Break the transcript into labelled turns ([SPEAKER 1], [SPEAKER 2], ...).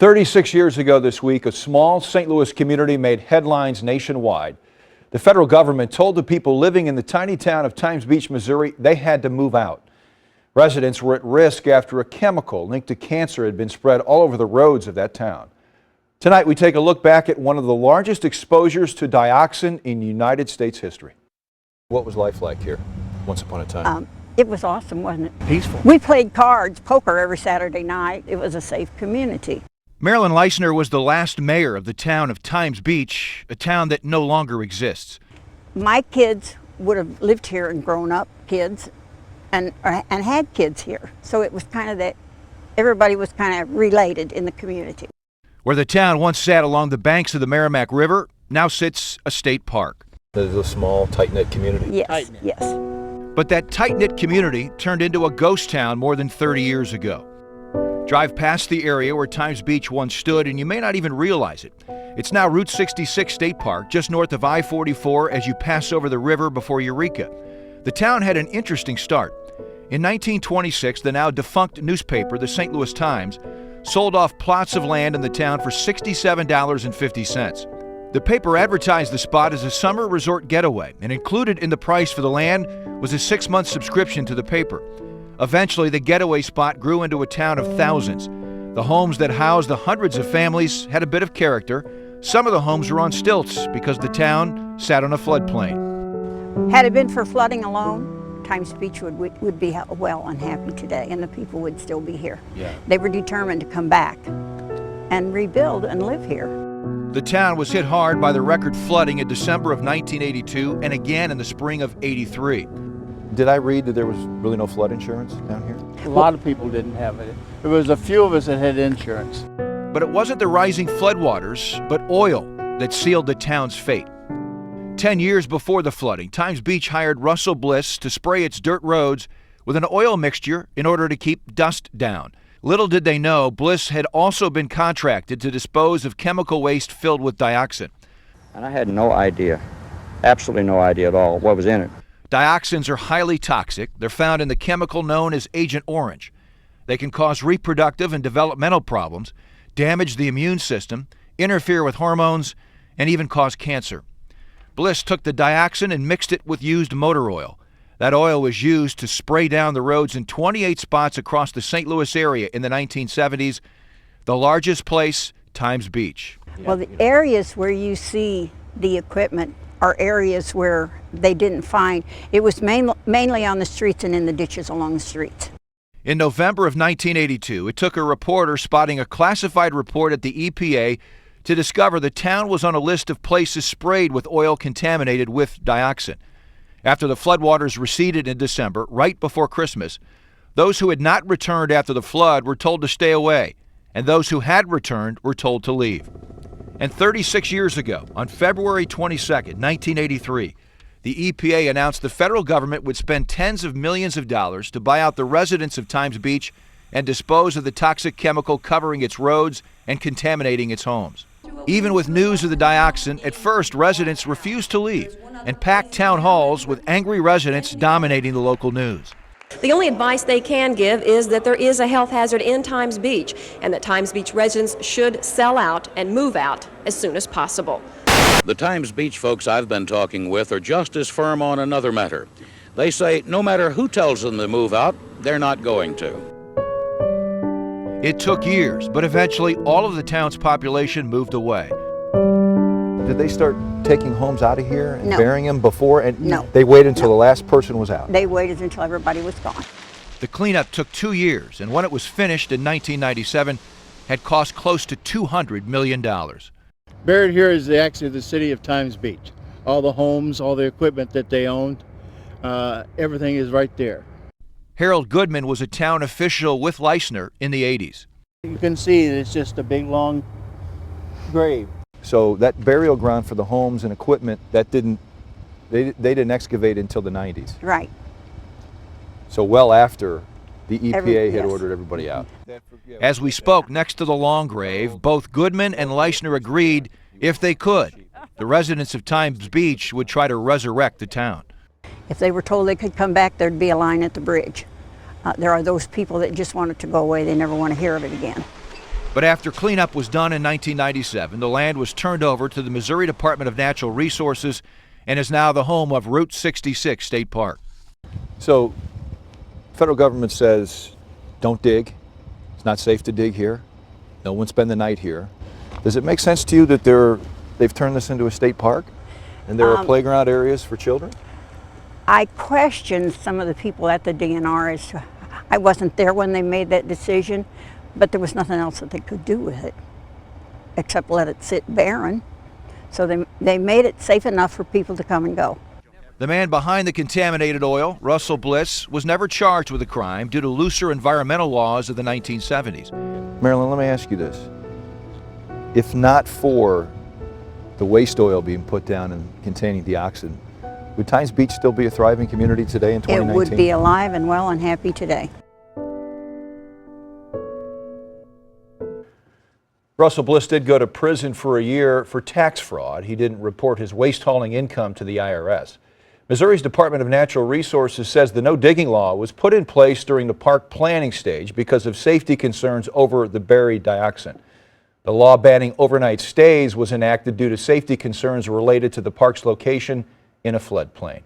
[SPEAKER 1] 36 years ago this week, a small St. Louis community made headlines nationwide. The federal government told the people living in the tiny town of Times Beach, Missouri, they had to move out. Residents were at risk after a chemical linked to cancer had been spread all over the roads of that town. Tonight, we take a look back at one of the largest exposures to dioxin in United States history. What was life like here once upon a time?
[SPEAKER 2] It was awesome, wasn't it?
[SPEAKER 1] Peaceful.
[SPEAKER 2] We played cards, poker every Saturday night. It was a safe community.
[SPEAKER 3] Marilyn Leisner was the last mayor of the town of Times Beach, a town that no longer exists.
[SPEAKER 2] My kids would have lived here and grown up, kids, and had kids here. So it was kind of that everybody was kind of related in the community.
[SPEAKER 3] Where the town once sat along the banks of the Merrimack River, now sits a state park.
[SPEAKER 1] There's a small, tight-knit community.
[SPEAKER 2] Yes, yes.
[SPEAKER 3] But that tight-knit community turned into a ghost town more than 30 years ago. Drive past the area where Times Beach once stood and you may not even realize it. It's now Route 66 State Park, just north of I-44 as you pass over the river before Eureka. The town had an interesting start. In 1926, the now defunct newspaper, the St. Louis Times, sold off plots of land in the town for $67.50. The paper advertised the spot as a summer resort getaway, and included in the price for the land was a 6-month subscription to the paper. Eventually, the getaway spot grew into a town of thousands. The homes that housed the hundreds of families had a bit of character. Some of the homes were on stilts because the town sat on a floodplain.
[SPEAKER 2] Had it been for flooding alone, Times Beach would be well and happy today, and the people would still be here.
[SPEAKER 1] Yeah.
[SPEAKER 2] They were determined to come back and rebuild and live here.
[SPEAKER 3] The town was hit hard by the record flooding in December of 1982 and again in the spring of '83.
[SPEAKER 1] Did I read that there was really no flood insurance down here?
[SPEAKER 4] A lot of people didn't have it. There was a few of us that had insurance.
[SPEAKER 3] But it wasn't the rising floodwaters, but oil that sealed the town's fate. 10 years before the flooding, Times Beach hired Russell Bliss to spray its dirt roads with an oil mixture in order to keep dust down. Little did they know, Bliss had also been contracted to dispose of chemical waste filled with dioxin.
[SPEAKER 5] And I had no idea, absolutely no idea at all what was in it.
[SPEAKER 3] Dioxins are highly toxic. They're found in the chemical known as Agent Orange. They can cause reproductive and developmental problems, damage the immune system, interfere with hormones, and even cause cancer. Bliss took the dioxin and mixed it with used motor oil. That oil was used to spray down the roads in 28 spots across the St. Louis area in the 1970s. The largest place, Times Beach.
[SPEAKER 2] Well, the areas where you see the equipment are areas where they didn't find. It was mainly on the streets and in the ditches along the streets.
[SPEAKER 3] In November of 1982, it took a reporter spotting a classified report at the EPA to discover the town was on a list of places sprayed with oil contaminated with dioxin. After the floodwaters receded in December, right before Christmas, those who had not returned after the flood were told to stay away, and those who had returned were told to leave. And 36 years ago, on February 22nd, 1983, the EPA announced the federal government would spend tens of millions of dollars to buy out the residents of Times Beach and dispose of the toxic chemical covering its roads and contaminating its homes. Even with news of the dioxin, at first residents refused to leave and packed town halls with angry residents dominating the local news.
[SPEAKER 6] The only advice they can give is that there is a health hazard in Times Beach and that Times Beach residents should sell out and move out as soon as possible.
[SPEAKER 7] The Times Beach folks I've been talking with are just as firm on another matter. They say no matter who tells them to move out, they're not going to.
[SPEAKER 3] It took years, but eventually all of the town's population moved away.
[SPEAKER 1] Did they start taking homes out of here and
[SPEAKER 2] No.
[SPEAKER 1] burying them before? And
[SPEAKER 2] No.
[SPEAKER 1] They waited until the last person was out?
[SPEAKER 2] They waited until everybody was gone.
[SPEAKER 3] The cleanup took 2 years, and when it was finished in 1997, had cost close to $200 million.
[SPEAKER 4] Buried here is actually the city of Times Beach. All the homes, all the equipment that they owned, everything is right there.
[SPEAKER 3] Harold Goodman was a town official with Leisner in the 80s.
[SPEAKER 4] You can see that it's just a big long grave.
[SPEAKER 1] So that burial ground for the homes and equipment, they didn't excavate until the 90s.
[SPEAKER 2] Right.
[SPEAKER 1] So well after the EPA had
[SPEAKER 2] Yes.
[SPEAKER 1] ordered everybody out.
[SPEAKER 3] As we spoke next to the long grave, both Goodman and Leisner agreed, if they could, the residents of Times Beach would try to resurrect the town.
[SPEAKER 2] If they were told they could come back, there'd be a line at the bridge. There are those people that just want it to go away. They never want to hear of it again.
[SPEAKER 3] But after cleanup was done in 1997, the land was turned over to the Missouri Department of Natural Resources and is now the home of Route 66 State Park.
[SPEAKER 1] So, federal government says, don't dig. It's not safe to dig here. No one spend the night here. Does it make sense to you that they've turned this into a state park and there are playground areas for children?
[SPEAKER 2] I questioned some of the people at the DNR as to, I wasn't there when they made that decision, but there was nothing else that they could do with it except let it sit barren. So they made it safe enough for people to come and go.
[SPEAKER 3] The man behind the contaminated oil, Russell Bliss, was never charged with a crime due to looser environmental laws of the 1970s.
[SPEAKER 1] Marilyn, let me ask you this. If not for the waste oil being put down and containing dioxin, would Times Beach still be a thriving community today in 2019?
[SPEAKER 2] It would be alive and well and happy today.
[SPEAKER 1] Russell Bliss did go to prison for a year for tax fraud. He didn't report his waste hauling income to the IRS. Missouri's Department of Natural Resources says the no digging law was put in place during the park planning stage because of safety concerns over the buried dioxin. The law banning overnight stays was enacted due to safety concerns related to the park's location in a floodplain.